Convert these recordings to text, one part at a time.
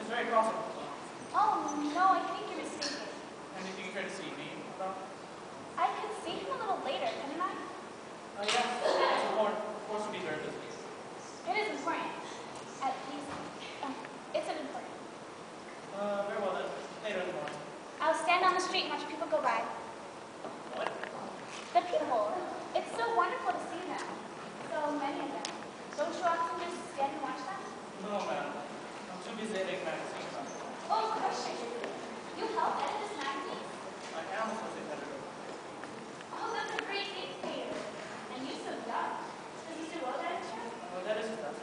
She's very cross with me. Oh, no, I think you're mistaken. Anything you try to see me about? I can see him a little later, couldn't I? Oh, yeah. It's important. Of course, we'll be very busy. It is important. At least, it's an important. Very well then. Later in the morning. I'll stand on the street and watch people go by. What? The people. It's so wonderful to see them. So many of them. Don't you often just stand and watch them? No, ma'am. I'm too busy editing magazines. Oh, of course you do. You help edit this magazine? I am a associate editor. Oh, that's a great dictator. And you're so young. Does Mr. Will edit you? Oh, that is his best.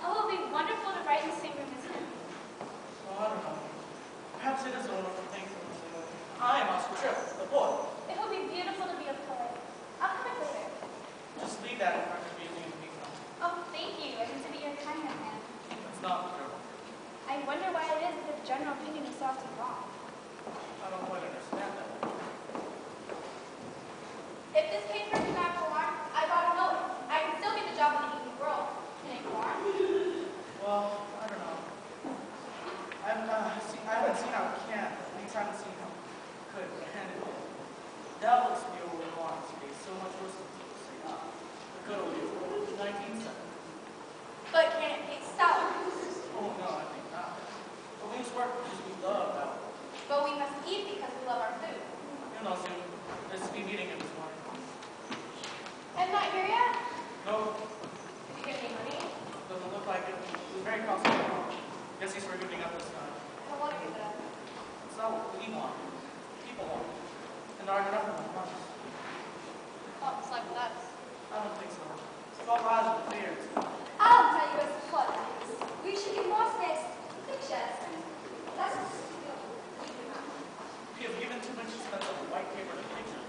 Oh, it will be wonderful to write in the same room as him. Oh, I don't know. Perhaps it is a wonderful thing for me to know. I am Oscar Tripp, the boy. It will be beautiful to be a poet. I'll come back later. Just leave that in front of me to me now. Oh, thank you. I consider you a kind young man. It's not true. I wonder why it is that the general opinion is so often wrong. I don't quite understand that. If this paper cannot go on, I gotta know it. I can still get the job in the evening world. Can it go on? Well, I don't know. I haven't seen how it can, but at least I haven't seen how it could hand it in. Doubtless we will go on today so much worse than people say, the good old days of 1970. But can it pay salaries? Oh, no, I think not. But we must work because we love that. But we must eat because we love our food. You know, soon. There's to be meeting him this morning. I'm not here yet? No, Did you get any money? doesn't look like it. It was very costly. Guess he's for giving up this time. I don't want to give it up. It's not what we want. People want. And there aren't enough of them money. Oh, it's like with us. I don't think so. 12 lives of fears. I'll tell you what's what that is. We should give more space to pictures. That's what We have given too much expense on the white paper to pictures.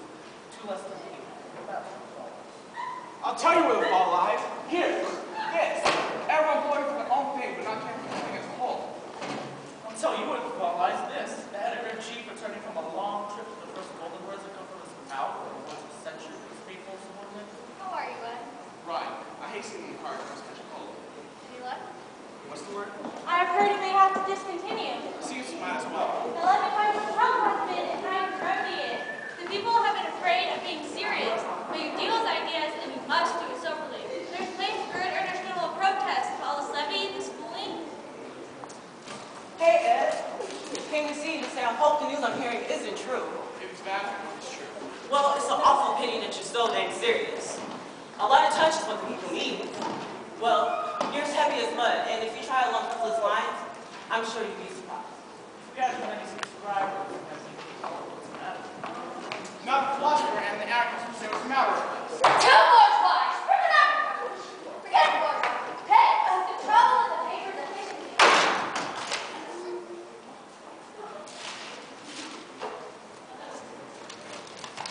Too less than me. That's what it's all. I'll tell you where the fault lies. Here. Yes. Everyone voted for their own paper, not caring for the thing as a whole. I'll tell you where the fault lies this. The editor-in-chief returning from a long trip to the first golden words that come from his mouth, or the words of censure to his faithful subordinate. How are you, Ed? Right. I hate seeing the card for special cold. Any luck? What's the word? I've heard it may have to discontinue. Seems you might as well. Now let me tell you what the problem has been and how to remedy it. The people have been afraid of being serious, but you deal with ideas and you must do it soberly. There's place for an understandable protest to all this levy, the schooling. Hey, Ed. Came to see you to say I hope the news I'm hearing isn't true. If it's bad, it's true. Well, it's an awful pity that you're so dang serious. A lot of touch is what the people need. Well, you're as heavy as mud, and if you try along those lines, I'm sure you'd be surprised. If you had as many subscribers as you do, what's the matter? Now the philosopher and the actors will say what's the matter with us. Two bourgeois! Bring it up! Forget the bourgeois. Hey, the trouble with the paper is efficiency.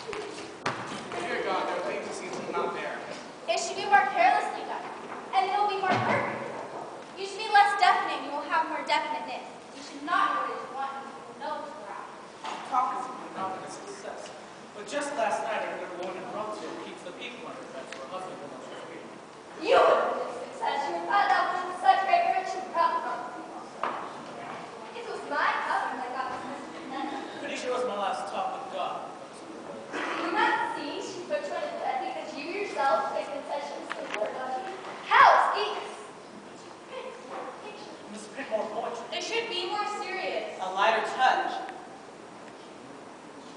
Dear God, there are things that seem not there. It should be more carelessly done, and it will be more perfect. You should be less definite, and you will have more definiteness. You should not know what it is want, and you will know it's around. Talk is not a success. But just last night, I heard a woman in Brunswick keeps the people under fence for a husband who wants to read. You would have been a success. You would find out with such great rich and proud. It was my cousin that got this message. Pretty sure it was my last talk with God. You might see she put you in bed because you yourself take concessions to her budget. House eats. Miss Pickmore poetry. It should be more serious. A lighter touch.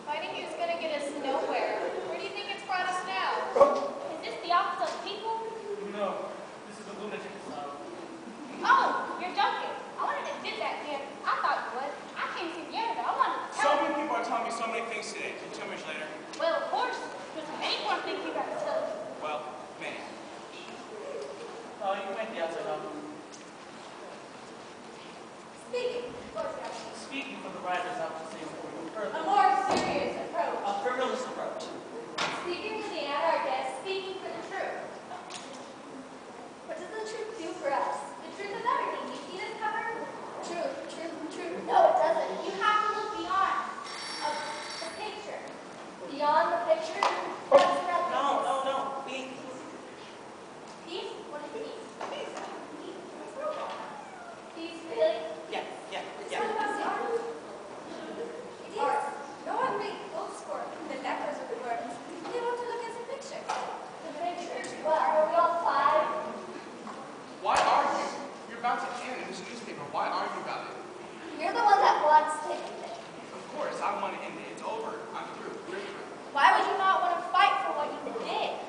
Fighting you is going to get us nowhere. Where do you think it's brought us now? Is this the office of people? No, this is the lunatic asylum. Oh, you're joking. I wanted to visit that here. I thought you would. I came to the editor. I wanted to So tell many people are telling me so many things today. Can you tell me later? Well, of course. Because many more things you got to tell. Well, many. Oh, you can make the outside up. Speaking for the writers, I would say something further. A more serious approach. A frivolous approach. Speaking for the anarchist, speaking for the truth. What does the truth do for us? The truth is everything. You see this cover? Truth, truth, truth. No, it doesn't. You have to look beyond the picture. Beyond the picture? That's not No. Peace. Peace? What is peace? Peace. Peace. Peace, really? Yeah. Why argue about it? You're the one that wants to end it. Of course, I want to end it. It's over. I'm through. We're through. Why would you not want to fight for what you did?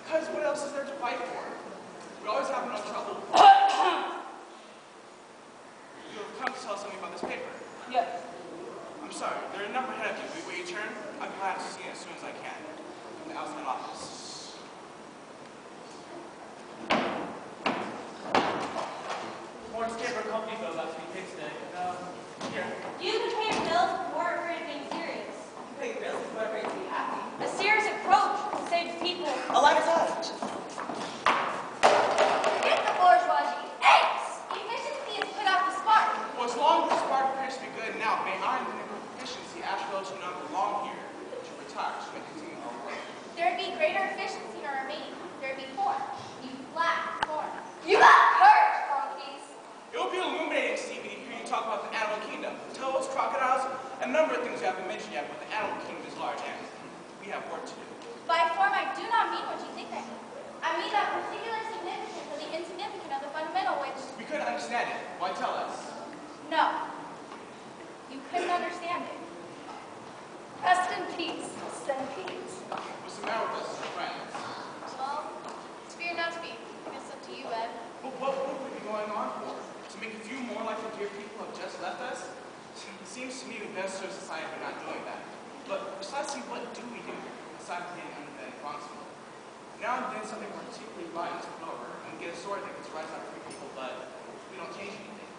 Because what else is there to fight for? We always have enough trouble. You've come to tell us something about this paper. Yes. I'm sorry. There are a number ahead of you. Will you turn? I'm glad to see it as soon as I can. From the outside office. Lawrence Paper Company bill about to be paid today. Here. You can pay your bills before afraid of being serious. You pay your bills before afraid to be happy. A serious approach will save people. A lighter touch. Forget the bourgeoisie. Apes! Efficiency is put out the spark. Well, as long as the spark appears to be good now, may I, in the name of efficiency, ask you to not belong here, to retire, so we continue our work. There'd be greater efficiency in our remaining. There'd be poor. You lack corn. You got courage, donkeys. It will be illuminating, Stevie, to hear you talk about the animal kingdom. Toads, crocodiles, a number of things you haven't mentioned yet, but the animal kingdom is large and we have work to do. By form, I do not mean what you think I mean. I mean that particular significance of the insignificant of the fundamental, which... We couldn't understand it. Why tell us? No. You couldn't understand it. Rest in peace, centipedes. What's the matter with us, friends? Well, fear not to be. It's up to you, Ed. But what would we be going on for? To make a few more like the dear people who have just left us? It seems to me we best serve society by not doing that. But precisely what do we do, aside from getting under that responsible? Now and then something particularly violent is put over, and we get a sword that gets rise out of free people, but we don't change anything.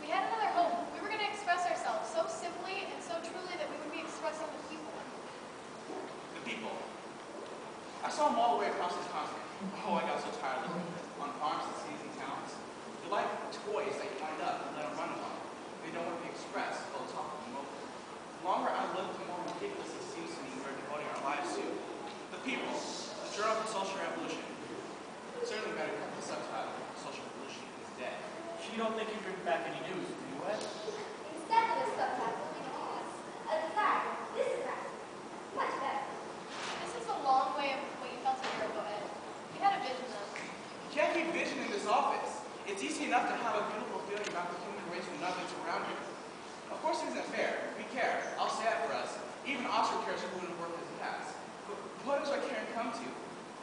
We had another hope. We were going to express ourselves so simply and so truly that we would be expressing the people. The people. I saw them all the way across this continent. Oh, I got so tired of them. On farms and cities and towns. They're like toys that you wind up and let them run along. They don't want to be expressed, they'll talk them over. The longer I look, the more ridiculous it seems to me we're devoting our lives to. The people. The Journal of Social Revolution. Certainly better cut the subtitle. Social Revolution is dead. You don't think you bring back any news, do you, Ed? Instead of this subtitle, we can call us a desire. This is right. Much better. This is a long way of what you felt a year ago, Ed. You had a vision then. You can't keep vision in this office. It's easy enough to have a beautiful feeling about the human race when nothing's around you. Of course it isn't fair. We care. I'll say that for us. Even Oscar cares for women work as he has. But what does our caring come to?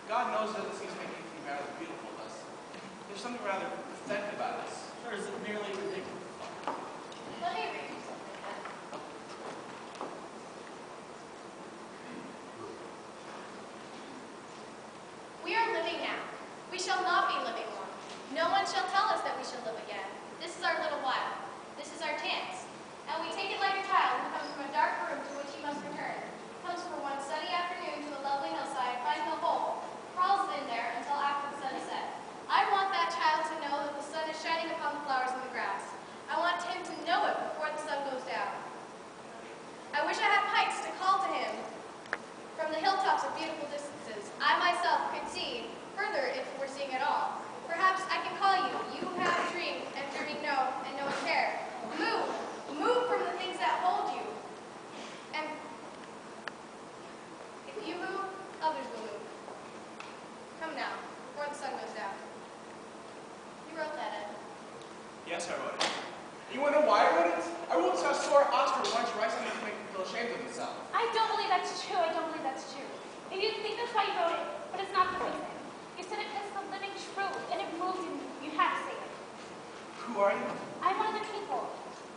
God knows it doesn't seem to make anything rather beautiful of us. There's something rather pathetic about us. Or is it merely ridiculous? Let me read you something, Ed. We are living now. We shall not be living long. No one shall tell us that we shall live again. This is our little while. This is our chance. And we take it like a child who comes from a dark room to which he must return. Comes for one sunny afternoon to a lovely hillside, finds a hole, crawls in there until after the sun is set. I want that child to know that the sun is shining upon the flowers and the grass. I want him to know it before the sun goes down. I wish I had pipes to call to him from the hilltops of beautiful distances. I myself could see further if we're seeing at all. Perhaps I can call you. You have dreamed, and dreaming know, and no one care. Move. Move from the things that hold you. And if you move, others will move. Come now, before the sun goes down. You wrote that, Ed. Yes, I wrote it. You want to know why I wrote it? I wrote so Sora Oscar wanted to write something to make him feel ashamed of himself. I don't believe that's true. I don't believe that's true. And you think that's why you wrote it, but it's not the reason. You said it because it's the living truth, and it moved you. You had to say it. Who are you? I'm one of the people.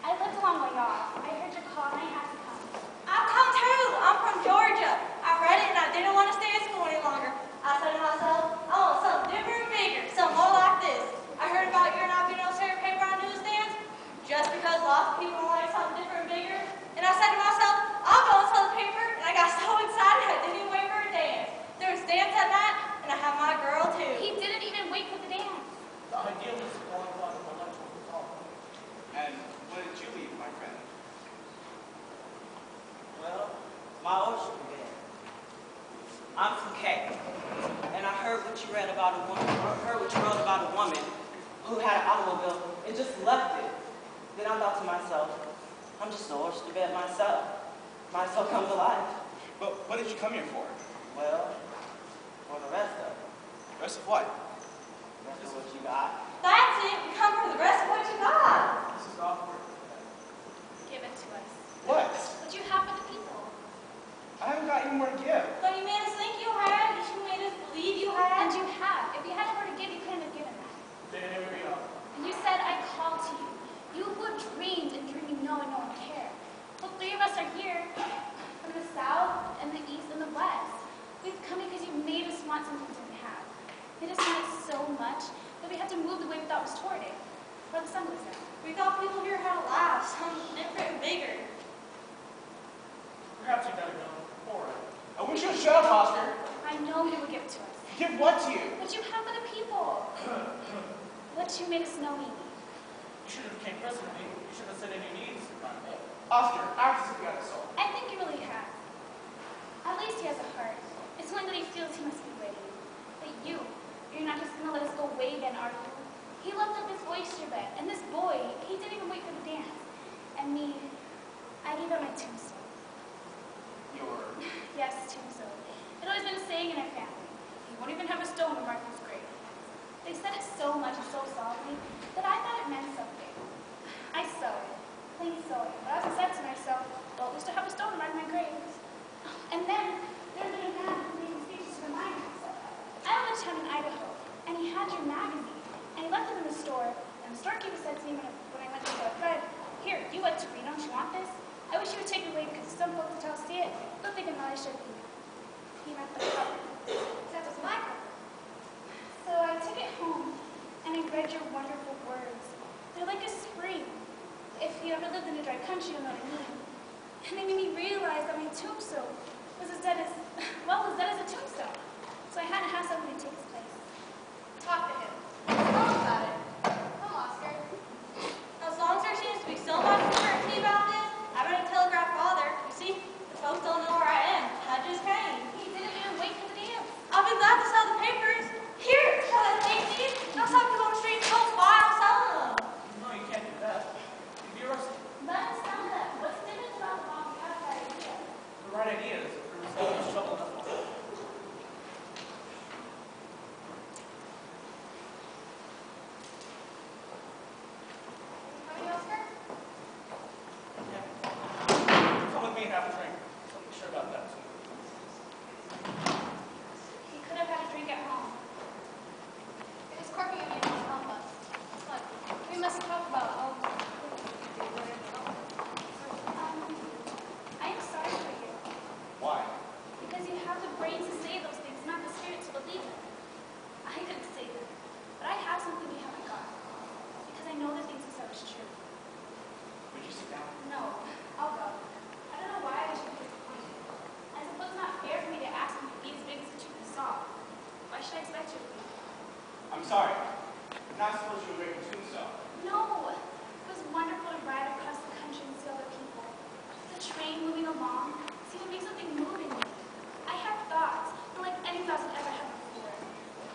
I lived along where you are. I heard your call, and I had to come. I've come too. I'm from Georgia. I read it and I didn't want to stay at school any longer. I said to myself, I want something different and bigger, something more like this. I heard about your not being able to sell paper on newsstands just because lots of people wanted something different and bigger. And I said to myself, I'll go and sell the paper. And I got so excited I didn't even wait for a dance. There was dance that night, and I had my girl too. He didn't even wait for the dance. The idealist qualified for electoral college. And what did you leave, my friend? Well, my ocean began. I'm from K. And I heard what you read about a woman, or heard what you wrote about a woman who had an automobile and just left it. Then I thought to myself, I'm just an oyster bed myself. Might as well come to life. But what did you come here for? Well, for the rest of it. The rest of what? The rest of what you got. That's it. We come for the rest of what you got. us are here, from the south and the east and the west. We've come because you made us want something we didn't have. You made us want it so much that we had to move the way we thought was toward it, where the sun goes down. We thought people here had a laugh, something different and bigger. Perhaps you better go. All right. I wish you would shut up, Oscar. I know you would give it to us. Give what to you? What you have for the people. What you made us know we need. You should have became president. You should have said any needs. Oscar, act as if you got a soul. I think he really has. At least he has a heart. It's only that he feels he must be ready. But you're not just going to let us go away then, are you? He left up his oyster bed, and this boy, he didn't even wait for the dance. And me, I gave up my tombstone. Your... Yes, tombstone. It always been a saying in our family. He won't even have a stone to mark his grave. They said it so much and so solemnly that I thought it meant something. I sew it. Plain sewing. But I also said to myself, well, at least I have a stone to mark my grave. And then there's been a man who made me speeches to remind me. I live in town in Idaho, and he had your magazine, and he left it in the store, and the storekeeper said to me when I went to get bread, here, you like to read, don't you want this? I wish you would take it away because some folks that I'll see it, they'll think I'm not ashamed. He meant the cover. That was my cover. So I took it home, and I read your wonderful words. They're like a spring. If you ever lived in a dry country, you'll know what I mean. And they made me realize that my tombstone was as dead as a tombstone. So I had to have somebody to take his place. Talk to him. Tell him about it. Come, Oscar. As long as there seems to be so much uncertainty about this, I better telegraph Father. You see, the folks don't know where I am. I just came. He didn't even wait for the dance. I'll be glad to sell the papers. Here, shall I take these? Now some people on the street close by, I'll sell them. No, you can't do that. You'd be arrested. Let us tell them. What's different about the mom? You have that idea. The right idea is if there was so much trouble enough. Coming, Oscar? Yeah. Come with me and have a drink. Something sure about that too. He could have had a drink at home. It is corking of you to help us. Look, we must talk about I am sorry for you. Why? Because you have the brains to say those things, not the spirit to believe them. I couldn't say them, but I have something you haven't got. Because I know the things you said is true. Would you sit down? No, I'll go. I don't know why I should be disappointed. I suppose it's not fair for me to ask you to be as big as the truth you saw. Why should I expect you to be? I'm sorry. I'm not supposed to break a tombstone. No! It was wonderful to ride across the country and see other people. The train moving along seemed to make something move in me. I had thoughts, not like any thoughts I'd ever had before.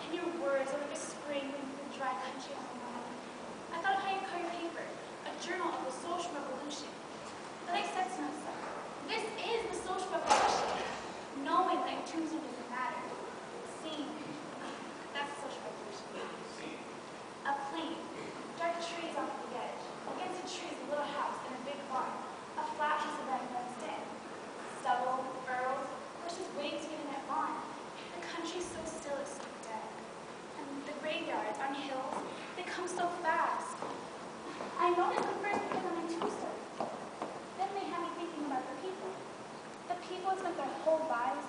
And your words were like a spring moving through the dry country on my mind. I thought of how you carried paper, a journal of the social revolution. Then I said to myself, this is the social revolution. Knowing that your tombstone doesn't matter. Seeing, that's the social revolution. See? A plain, dark trees off the edge. Against the trees, a little house and a big barn. A flat piece of land fenced in. Stubble, furrows, horses waiting to get in that lawn. The country's so still it's so dead. And the graveyards on hills, they come so fast. I noticed them first because of my tombstone. Then they had me thinking about the people. The people who spent their whole lives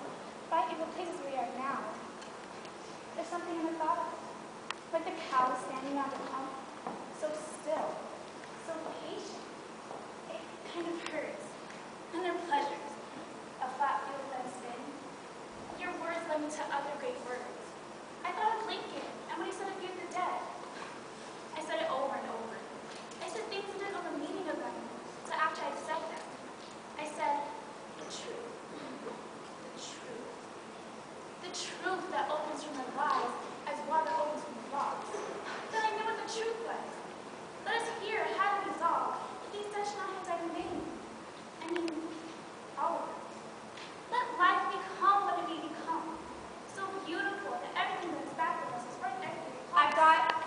fighting for places where we are now. There's something in the thought of it. Like the cows standing on the pump, so still, so patient. It kind of hurts. And their pleasures. A flat field that is thin. Your words led me to other great words. I thought of Lincoln, and when he said to fear the dead. I said it over and over. I said things that didn't know the meaning of them, so after I'd said them. I said, the truth. The truth. The truth that opens from the lies as water opens from the rocks. Then I knew what the truth was. Let us hear how to resolve. These such not hands I remain. I mean, all of it. Let life become what it may become. So beautiful that everything that is back of us is right there. I've got,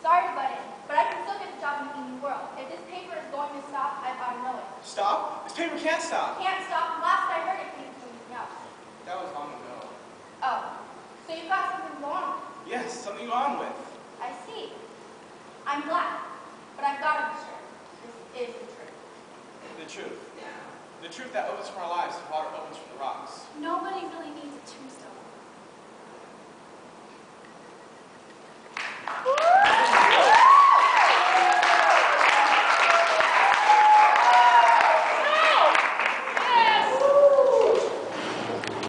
sorry to butt in, but I can still get the job in the evening world. If this paper is going to stop, I've got to know it. Stop? This paper can't stop. Can't stop. Last I heard it came from no. That was long ago. Oh, so you've got something wrong. Yes, something wrong with. I see. I'm glad, but I've got to be sure. This is the truth. The truth. The truth that opens from our lives is water opens from the rocks. Nobody really needs a tombstone.